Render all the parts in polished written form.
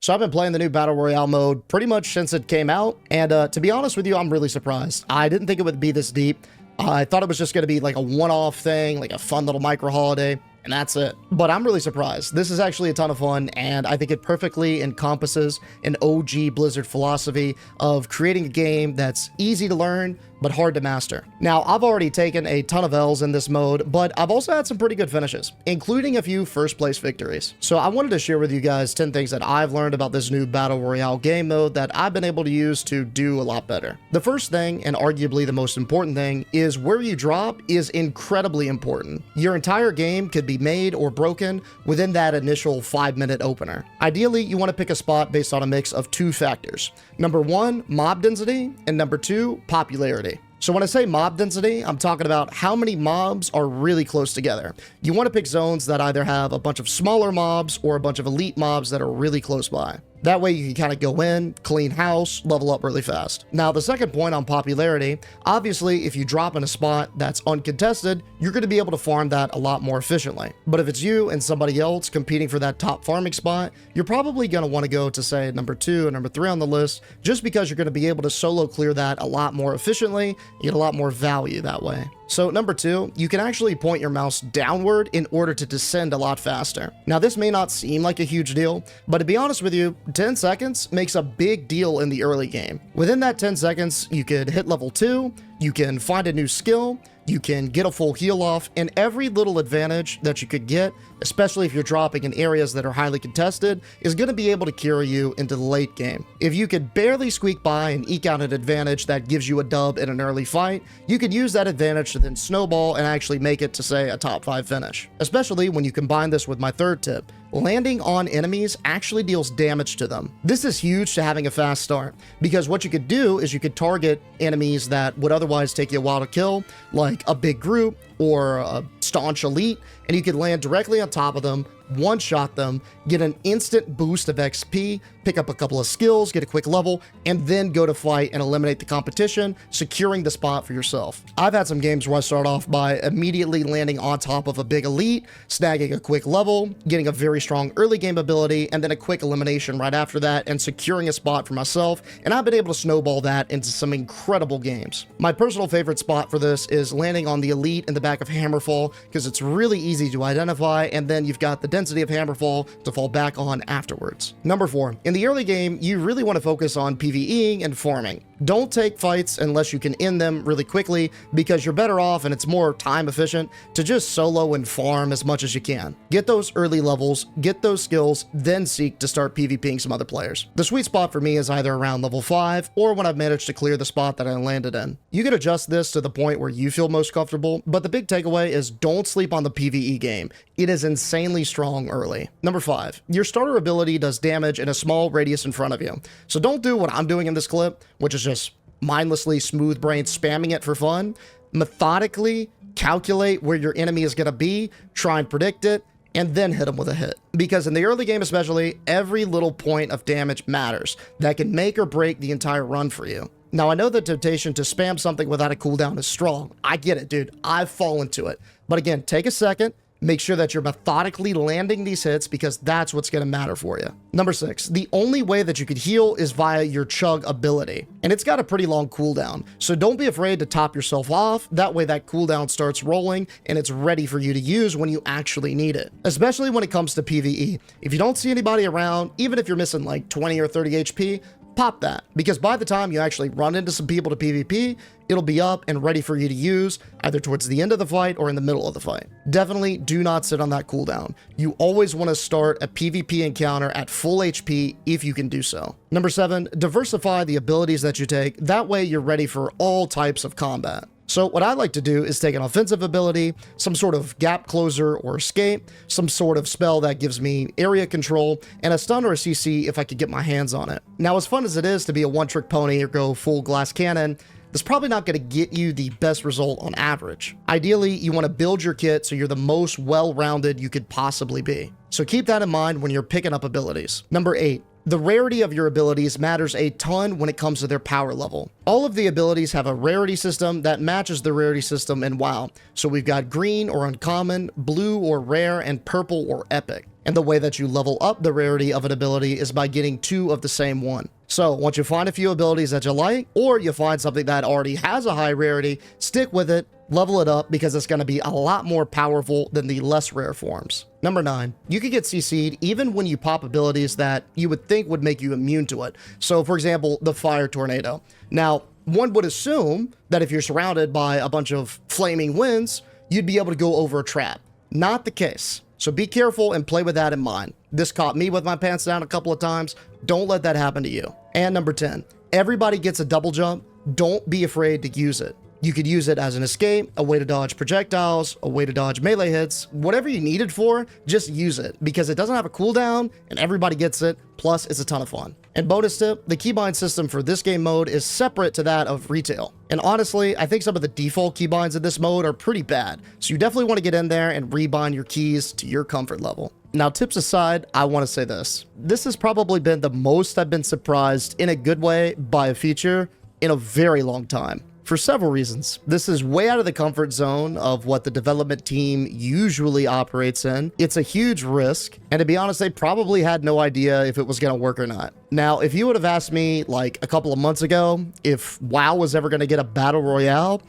So I've been playing the new Battle Royale mode pretty much since it came out, and to be honest with you, I'm really surprised. I didn't think it would be this deep. I thought it was just going to be like a one-off thing, like a fun little micro holiday, and that's it. But I'm really surprised. This is actually a ton of fun, and I think it perfectly encompasses an OG Blizzard philosophy of creating a game that's easy to learn, but hard to master. Now, I've already taken a ton of L's in this mode, but I've also had some pretty good finishes, including a few first-place victories. So I wanted to share with you guys 10 things that I've learned about this new Battle Royale game mode that I've been able to use to do a lot better. The first thing, and arguably the most important thing, is where you drop is incredibly important. Your entire game could be made or broken within that initial 5-minute opener. Ideally, you want to pick a spot based on a mix of two factors. Number 1, mob density, and number 2, popularity. So when I say mob density, I'm talking about how many mobs are really close together. You want to pick zones that either have a bunch of smaller mobs or a bunch of elite mobs that are really close by. That way you can kind of go in, clean house, level up really fast. Now, the second point on popularity, obviously, if you drop in a spot that's uncontested, you're going to be able to farm that a lot more efficiently. But if it's you and somebody else competing for that top farming spot, you're probably going to want to go to, say, number 2 and number 3 on the list, just because you're going to be able to solo clear that a lot more efficiently, you get a lot more value that way. So number 2, you can actually point your mouse downward in order to descend a lot faster. Now, this may not seem like a huge deal, but to be honest with you, 10 seconds makes a big deal in the early game. Within that 10 seconds, you could hit level 2, you can find a new skill, you can get a full heal off, and every little advantage that you could get, especially if you're dropping in areas that are highly contested, is going to be able to carry you into the late game. If you could barely squeak by and eke out an advantage that gives you a dub in an early fight, you could use that advantage to then snowball and actually make it to, say, a top 5 finish. Especially when you combine this with my third tip. Landing on enemies actually deals damage to them. This is huge to having a fast start, because what you could do is you could target enemies that would otherwise take you a while to kill, like a big group or a staunch elite, and you could land directly on top of them, one-shot them, get an instant boost of XP, pick up a couple of skills, get a quick level, and then go to fight and eliminate the competition, securing the spot for yourself. I've had some games where I start off by immediately landing on top of a big elite, snagging a quick level, getting a very strong early game ability, and then a quick elimination right after that, and securing a spot for myself, and I've been able to snowball that into some incredible games. My personal favorite spot for this is landing on the elite in the back of Hammerfall, because it's really easy to identify, and then you've got the density of Hammerfall to fall back on afterwards. Number 4, in the early game, you really want to focus on PvEing and farming. Don't take fights unless you can end them really quickly, because you're better off and it's more time efficient to just solo and farm as much as you can. Get those early levels, get those skills, then seek to start PvPing some other players. The sweet spot for me is either around level 5 or when I've managed to clear the spot that I landed in. You can adjust this to the point where you feel most comfortable, but the big takeaway is don't sleep on the PvE game. It is insanely strong early. Number 5, your starter ability does damage in a small radius in front of you. So don't do what I'm doing in this clip, which is just mindlessly smooth brain spamming it for fun. Methodically calculate where your enemy is going to be, try and predict it, and then hit them with a hit. Because in the early game especially, every little point of damage matters. That can make or break the entire run for you. Now, I know the temptation to spam something without a cooldown is strong. I get it, dude. I've fallen to it. But again, take a second. Make sure that you're methodically landing these hits, because that's what's going to matter for you. Number 6, the only way that you could heal is via your chug ability, and it's got a pretty long cooldown, so don't be afraid to top yourself off. That way that cooldown starts rolling and it's ready for you to use when you actually need it, especially when it comes to PvE. If you don't see anybody around, even if you're missing like 20 or 30 HP, pop that, because by the time you actually run into some people to PvP, it'll be up and ready for you to use either towards the end of the fight or in the middle of the fight. Definitely do not sit on that cooldown. You always want to start a PvP encounter at full HP if you can do so. Number 7, diversify the abilities that you take. That way you're ready for all types of combat. So what I like to do is take an offensive ability, some sort of gap closer or escape, some sort of spell that gives me area control, and a stun or a CC if I could get my hands on it. Now, as fun as it is to be a one-trick pony or go full glass cannon, that's probably not going to get you the best result on average. Ideally, you want to build your kit so you're the most well-rounded you could possibly be. So keep that in mind when you're picking up abilities. Number 8, the rarity of your abilities matters a ton when it comes to their power level. All of the abilities have a rarity system that matches the rarity system in WoW. So we've got green or uncommon, blue or rare, and purple or epic. And the way that you level up the rarity of an ability is by getting 2 of the same one. So once you find a few abilities that you like, or you find something that already has a high rarity, stick with it, level it up, because it's going to be a lot more powerful than the less rare forms. Number 9, you can get CC'd even when you pop abilities that you would think would make you immune to it. So for example, the Fire Tornado. Now, one would assume that if you're surrounded by a bunch of flaming winds, you'd be able to go over a trap. Not the case. So be careful and play with that in mind. This caught me with my pants down a couple of times. Don't let that happen to you. And number 10, everybody gets a double jump. Don't be afraid to use it. You could use it as an escape, a way to dodge projectiles, a way to dodge melee hits, whatever you need it for, just use it, because it doesn't have a cooldown and everybody gets it, plus it's a ton of fun. And bonus tip, the keybind system for this game mode is separate to that of retail. And honestly, I think some of the default keybinds in this mode are pretty bad, so you definitely want to get in there and rebind your keys to your comfort level. Now, tips aside, I want to say this. This has probably been the most I've been surprised in a good way by a feature in a very long time. For several reasons. This is way out of the comfort zone of what the development team usually operates in. It's a huge risk, and to be honest, they probably had no idea if it was going to work or not. Now, if you would have asked me like a couple of months ago if WoW was ever going to get a battle royale,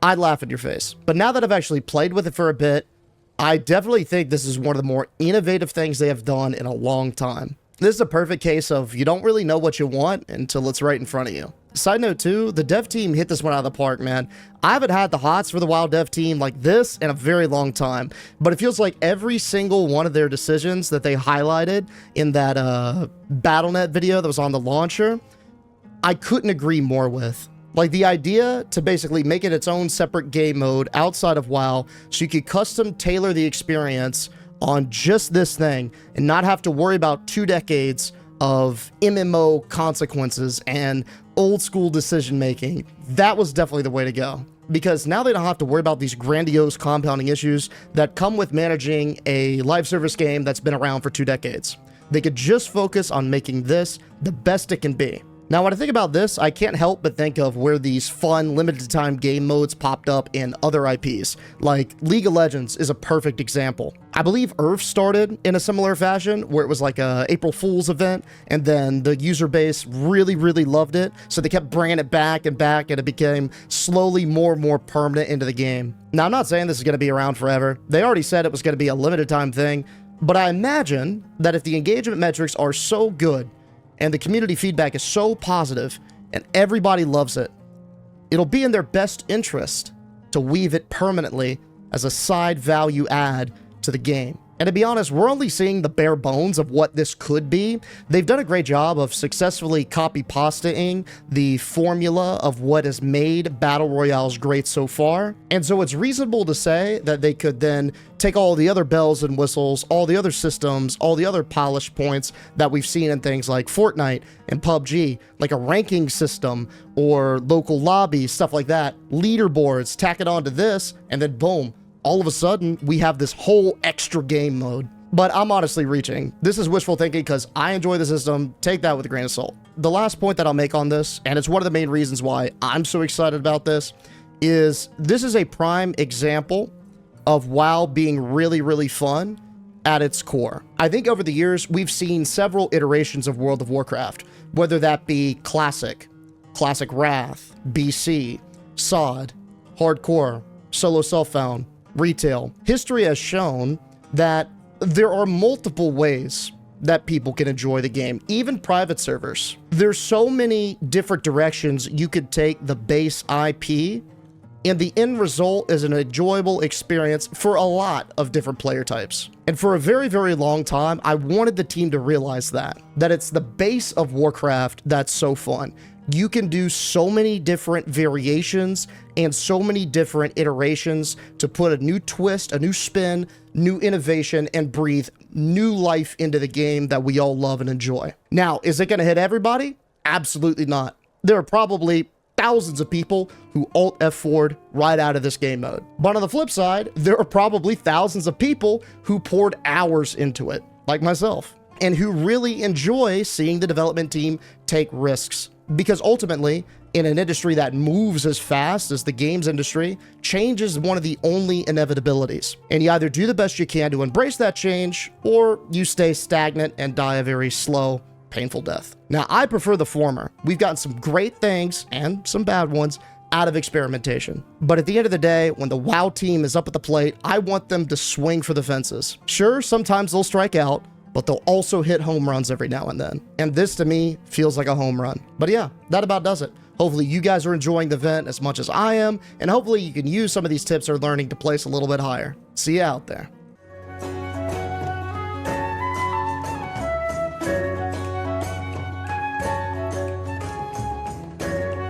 I'd laugh in your face. But now that I've actually played with it for a bit, I definitely think this is one of the more innovative things they have done in a long time. This is a perfect case of you don't really know what you want until it's right in front of you. Side note too, the dev team hit this one out of the park, man. I haven't had the hots for the WoW dev team like this in a very long time, but it feels like every single one of their decisions that they highlighted in that BattleNet video that was on the launcher, I couldn't agree more with. Like the idea to basically make it its own separate game mode outside of WoW so you could custom tailor the experience on just this thing and not have to worry about 2 decades of MMO consequences and old school decision making. That was definitely the way to go, because now they don't have to worry about these grandiose compounding issues that come with managing a live service game that's been around for 2 decades. They could just focus on making this the best it can be. Now, when I think about this, I can't help but think of where these fun, limited-time game modes popped up in other IPs. Like, League of Legends is a perfect example. I believe Earth started in a similar fashion, where it was like a April Fool's event, and then the user base really, really loved it, so they kept bringing it back, and it became slowly more and more permanent into the game. Now, I'm not saying this is going to be around forever. They already said it was going to be a limited-time thing, but I imagine that if the engagement metrics are so good, and the community feedback is so positive, and everybody loves it, it'll be in their best interest to weave it permanently as a side value add to the game. And to be honest, we're only seeing the bare bones of what this could be. They've done a great job of successfully copy-pastaing the formula of what has made Battle Royales great so far. And so it's reasonable to say that they could then take all the other bells and whistles, all the other systems, all the other polish points that we've seen in things like Fortnite and PUBG, like a ranking system or local lobbies, stuff like that, leaderboards, tack it onto this, and then boom, all of a sudden, we have this whole extra game mode. But I'm honestly reaching. This is wishful thinking because I enjoy the system. Take that with a grain of salt. The last point that I'll make on this, and it's one of the main reasons why I'm so excited about this, is this is a prime example of WoW being really, really fun at its core. I think over the years, we've seen several iterations of World of Warcraft, whether that be Classic, Classic Wrath, BC, SOD, Hardcore, Solo Self-Found, Retail. History has shown that there are multiple ways that people can enjoy the game, even private servers. There's so many different directions you could take the base IP, and the end result is an enjoyable experience for a lot of different player types. And for a very, very long time, I wanted the team to realize that it's the base of Warcraft that's so fun. You can do so many different variations and so many different iterations to put a new twist, a new spin, new innovation, and breathe new life into the game that we all love and enjoy. Now, is it going to hit everybody? Absolutely not. There are probably thousands of people who Alt F4'd right out of this game mode. But on the flip side, there are probably thousands of people who poured hours into it, like myself, and who really enjoy seeing the development team take risks Because ultimately, in an industry that moves as fast as the games industry, change is one of the only inevitabilities. And you either do the best you can to embrace that change, or you stay stagnant and die a very slow, painful death. Now, I prefer the former. We've gotten some great things, and some bad ones, out of experimentation. But at the end of the day, when the WoW team is up at the plate, I want them to swing for the fences. Sure, sometimes they'll strike out, but they'll also hit home runs every now and then. And this, to me, feels like a home run. But yeah, that about does it. Hopefully you guys are enjoying the event as much as I am, and hopefully you can use some of these tips or learning to place a little bit higher. See you out there.